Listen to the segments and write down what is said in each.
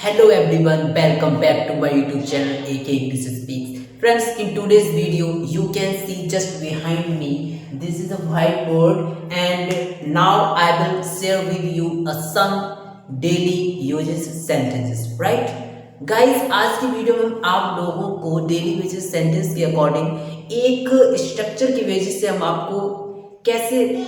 Hello everyone, welcome back to my YouTube channel AK English Speaks. Friends, in today's video, you can see just behind me, this is a whiteboard and now I will share with you some daily uses sentences, right? Guys, आज की video में हम आप लोगों को daily basis sentence के according एक structure की वजह से हम आपको कैसे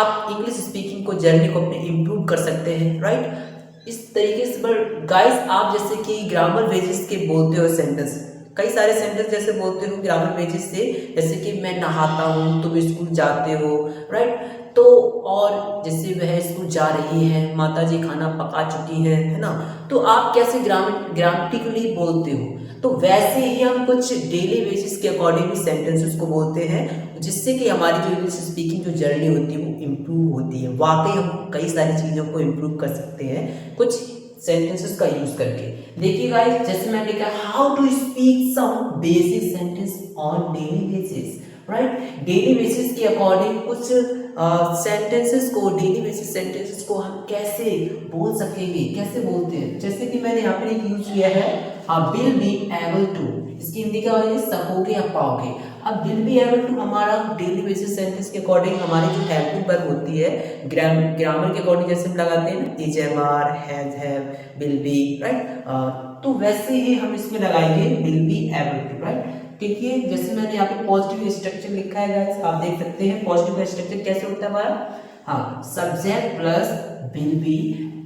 आप इंग्लिश स्पीकिंग को जर्नी को अपने इम्प्रूव कर सकते हैं, राइट? इस तरीके से। पर गाइस, आप जैसे कि ग्रामर बेसिस के बोलते हो सेंटेंस, कई सारे सेंटेंस जैसे बोलते हो ग्रामर बेसिस से, जैसे कि मैं नहाता हूँ, तुम स्कूल जाते हो, राइट? तो और जैसे वह स्कूल जा रही है, माता जी खाना पका चुकी है ना? तो आप कैसे ग्रामेटिकली बोलते हो, तो वैसे ही हम कुछ डेली बेसिस के अकॉर्डिंग सेंटेंसेस को बोलते हैं, जिससे कि हमारी जो इंग्लिश स्पीकिंग जो जर्नी होती है वो इम्प्रूव होती है। वाकई हम कई सारी चीज़ों को इम्प्रूव कर सकते हैं कुछ सेंटेंसेस का यूज करके। देखिए गाइस, जैसे मैंने लिखा how to speak some basic sentence on daily basis, right? Daily basis के अकॉर्डिंग कुछ सेंटेंसेस को, डेली बेसिस सेंटेंसेस को हम कैसे बोल सकेंगे, कैसे बोलते हैं। जैसे कि मैंने यहाँ पर एक यूज किया है विल बी एबल टू, इसकी हिंदी क्या होगी? सकोगे या पाओगे। अब विल बी एबल टू हमारा डेली बेसिस सेंटेंस के अकॉर्डिंग हमारी जो हेल्पिंग वर्ब होती है ग्रामर के अकॉर्डिंग, जैसे हम लगाते हैं ना is, am, are, has, have, will be, right? तो वैसे ही हम इसमें लगाएंगे will be able to, right? देखिए, जैसे मैंने यहाँ पे पॉजिटिव स्ट्रक्चर लिखा है गाइस, आप देख सकते हैं पॉजिटिव स्ट्रक्चर कैसे होता है हमारा। हाँ, subject plus will be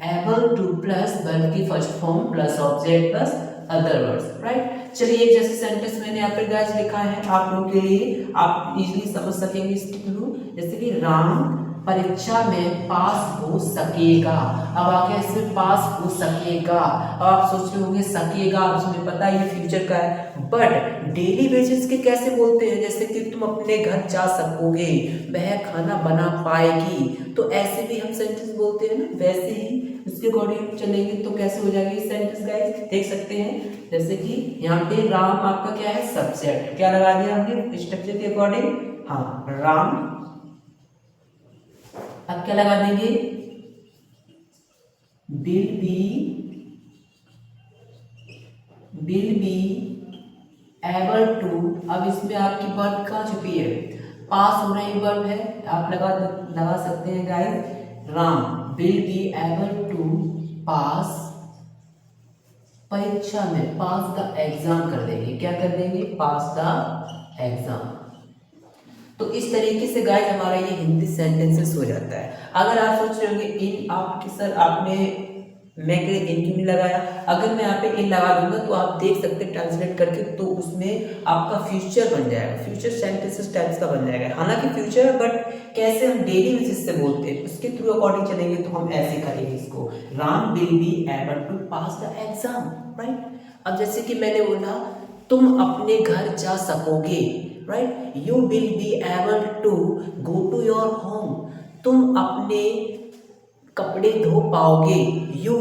able to plus verb की first form plus object plus other words, right? चलिए, एक जैसे सेंटेंस मैंने यहाँ पे गाइस लिखा है आप लोगों के लिए, आप इजीली समझ सकेंगे इसके थ्रू। जैसे कि राम परीक्षा में पास हो सकेगा। अब आगे इसमें पास हो सकेगा। अब आप सोच रहे होंगे सकेगा, उसमें पता है ये फ्यूचर का है, बट डेली बेसिस के कैसे बोलते हैं? जैसे कि तुम अपने घर जा सकोगे, वह खाना बना पाएगी, तो ऐसे भी हम सेंटेंस बोलते हैं ना, वैसे ही उसके अकॉर्डिंग चलेंगे तो कैसे हो जाएगी सेंटेंस गाइस, देख सकते हैं। जैसे कि यहाँ पे राम आपका क्या है? सब्जेक्ट। क्या लगा दिया हमने स्ट्रक्चर के अकॉर्डिंग? हाँ, राम। अब क्या लगा देंगे? Will be able to. अब इसमें आपकी वर्ब कहाँ छुपी है? पास हो रही वर्ब है, आप लगा सकते हैं guys. Ram will be able to pass, परीक्षा में पास द एग्जाम कर देंगे। क्या कर देंगे? पास द एग्जाम। तो इस तरीके से गाइस हमारा ये हिंदी सेंटेंसेस हो जाता है। अगर आप सोच रहे होंगे इन, आपके सर आपने मैं के इन क्यों नहीं लगाया? अगर मैं यहाँ पे इन लगा दूंगा तो आप देख सकते हैं ट्रांसलेट करके, तो उसमें आपका फ्यूचर बन जाएगा, फ्यूचर सेंटेंसेस टाइप्स का बन जाएगा। हालांकि फ्यूचर है, बट कैसे हम डेली बेसिस से बोलते हैं उसके थ्रू अकॉर्डिंग चलेंगे, तो हम ऐसे करेंगे इसको। Ram will be able to pass the exam, right? अब जैसे कि मैंने बोला तुम अपने घर जा सकोगे, right? You will be able to go to your home, तुम अपने कपड़े धो पाओगे। You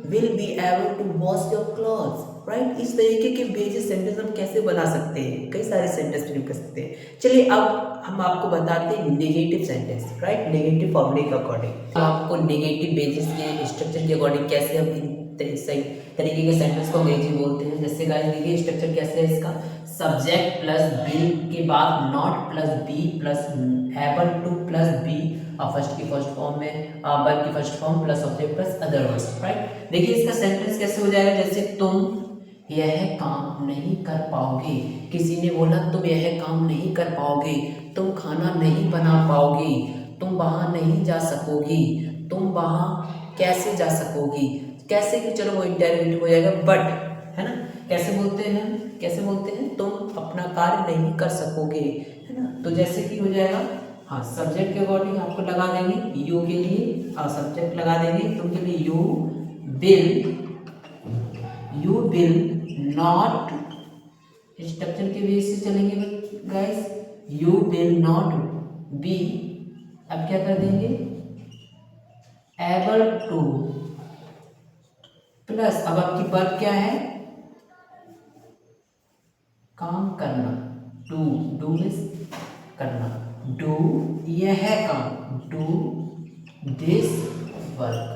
will be able to wash your clothes, right? इस तरीके के बेसिक सेंटेंस हम कैसे बना सकते हैं, कई सारे सेंटेंस प्रयोग कर सकते हैं। चलिए, अब हम आपको बताते हैं नेगेटिव सेंटेंस, राइट? नेगेटिव फॉर्मूले के अकॉर्डिंग आपको नेगेटिव बेसिस के स्ट्रक्चर के अकॉर्डिंग कैसे हम इन सही तरीके के सेंटेंस को अंग्रेजी बोलते हैं। जैसे गाइस देखिए स्ट्रक्चर कैसे है इसका। सब्जेक्ट प्लस विल के बाद not plus be plus able to plus be, first की फर्स्ट फॉर्म में वर्ब की first form plus object plus other words, right? देखिए इसका सेंटेंस कैसे हो जाएगा। जैसे तुम यह काम नहीं कर पाओगे, किसी ने बोला तुम यह काम नहीं कर पाओगे, तुम खाना नहीं बना पाओगी, तुम वहां नहीं जा सकोगी, तुम वहां कैसे जा सकोगी। कैसे कि चलो वो इंटेरोगेटिव हो जाएगा, बट है ना, कैसे बोलते हैं, कैसे बोलते हैं? तुम अपना कार्य नहीं कर सकोगे, है ना? तो जैसे कि हो जाएगा, हाँ, सब्जेक्ट के अकॉर्डिंग आपको लगा देंगे यू के लिए, हाँ सब्जेक्ट लगा देंगे तो उनके लिए यू विल नॉट, स्ट्रक्चर के बेस से चलेंगे guys. You will not B, अब क्या कर देंगे? एबल टू प्लस, अब आपकी वर्ब क्या है? काम करना, डू मीन्स करना, डू यह काम, डू दिस वर्क,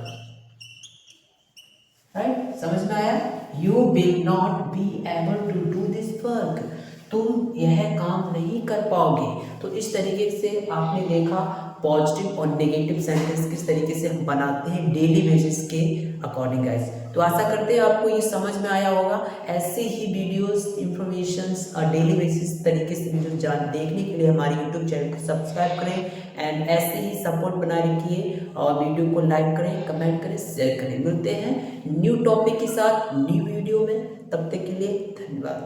राइट? समझ में आया? You will not be able to do this work, तुम यह काम नहीं कर पाओगे। तो इस तरीके से आपने देखा पॉजिटिव और नेगेटिव सेंटेंस किस तरीके से हम बनाते हैं डेली बेसिस के अकॉर्डिंग गाइस। तो आशा करते हैं आपको ये समझ में आया होगा। ऐसे ही वीडियोस इंफॉर्मेशंस और डेली बेसिस तरीके से वीडियो देखने के लिए हमारे यूट्यूब चैनल को सब्सक्राइब करें एंड ऐसे ही सपोर्ट बनाए रखिए और वीडियो को लाइक करें, कमेंट करें, शेयर करें। मिलते हैं न्यू टॉपिक के साथ न्यू वीडियो में, तब तक के लिए धन्यवाद।